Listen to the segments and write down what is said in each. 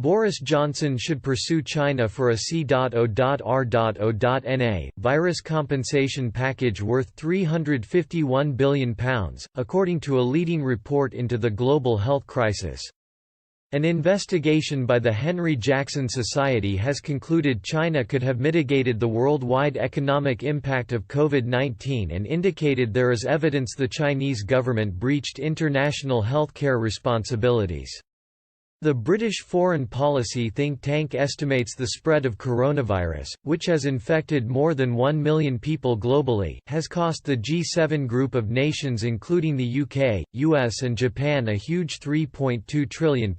Boris Johnson should pursue China for a C.O.R.O.NA virus compensation package worth £351 billion, according to a leading report into the global health crisis. An investigation by the Henry Jackson Society has concluded China could have mitigated the worldwide economic impact of COVID-19 and indicated there is evidence the Chinese government breached international healthcare responsibilities. The British foreign policy think tank estimates the spread of coronavirus, which has infected more than 1 million people globally, has cost the G7 group of nations including the UK, US and Japan a huge £3.2 trillion.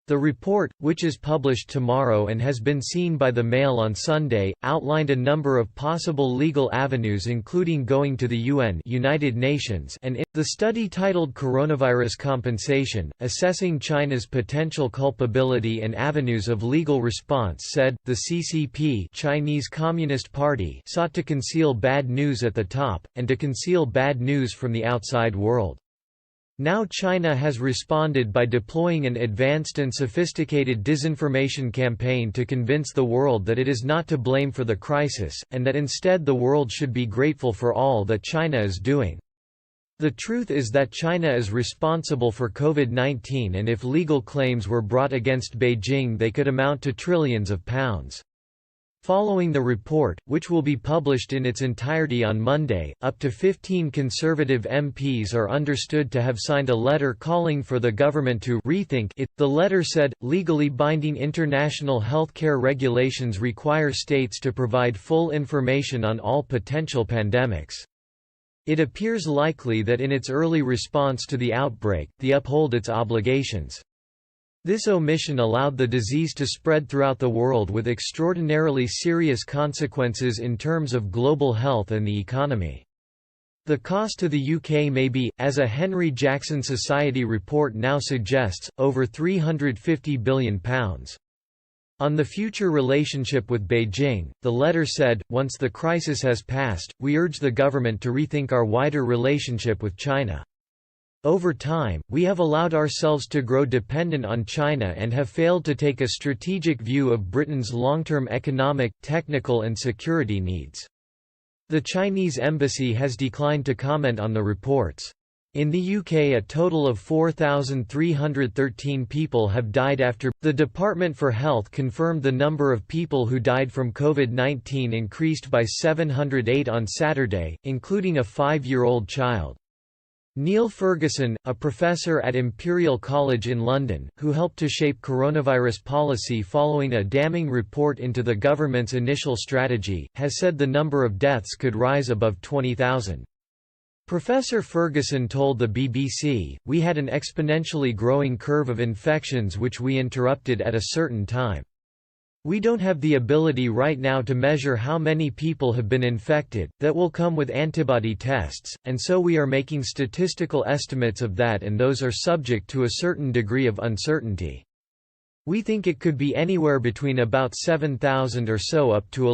The report, which is published tomorrow and has been seen by the Mail on Sunday, outlined a number of possible legal avenues including going to the UN United Nations and the study titled Coronavirus Compensation, Assessing China's Potential Culpability and Avenues of Legal Response said, the CCP Chinese Communist Party sought to conceal bad news at the top, and to conceal bad news from the outside world. Now China has responded by deploying an advanced and sophisticated disinformation campaign to convince the world that it is not to blame for the crisis, and that instead the world should be grateful for all that China is doing. The truth is that China is responsible for COVID-19, and if legal claims were brought against Beijing they could amount to trillions of pounds. Following the report, which will be published in its entirety on Monday, up to 15 Conservative MPs are understood to have signed a letter calling for the government to rethink it. The letter said, legally binding international healthcare regulations require states to provide full information on all potential pandemics. It appears likely that in its early response to the outbreak, they uphold its obligations. This omission allowed the disease to spread throughout the world with extraordinarily serious consequences in terms of global health and the economy. The cost to the UK may be, as a Henry Jackson Society report now suggests, over £350 billion. On the future relationship with Beijing, the letter said, once the crisis has passed, we urge the government to rethink our wider relationship with China. Over time, we have allowed ourselves to grow dependent on China and have failed to take a strategic view of Britain's long-term economic, technical and security needs. The Chinese embassy has declined to comment on the reports. In the UK a total of 4,313 people have died after. The Department for Health confirmed the number of people who died from COVID-19 increased by 708 on Saturday, including a 5-year-old child. Neil Ferguson, a professor at Imperial College in London, who helped to shape coronavirus policy following a damning report into the government's initial strategy, has said the number of deaths could rise above 20,000. Professor Ferguson told the BBC, "We had an exponentially growing curve of infections which we interrupted at a certain time. We don't have the ability right now to measure how many people have been infected. That will come with antibody tests, and so we are making statistical estimates of that, and those are subject to a certain degree of uncertainty. We think it could be anywhere between about 7,000 or so up to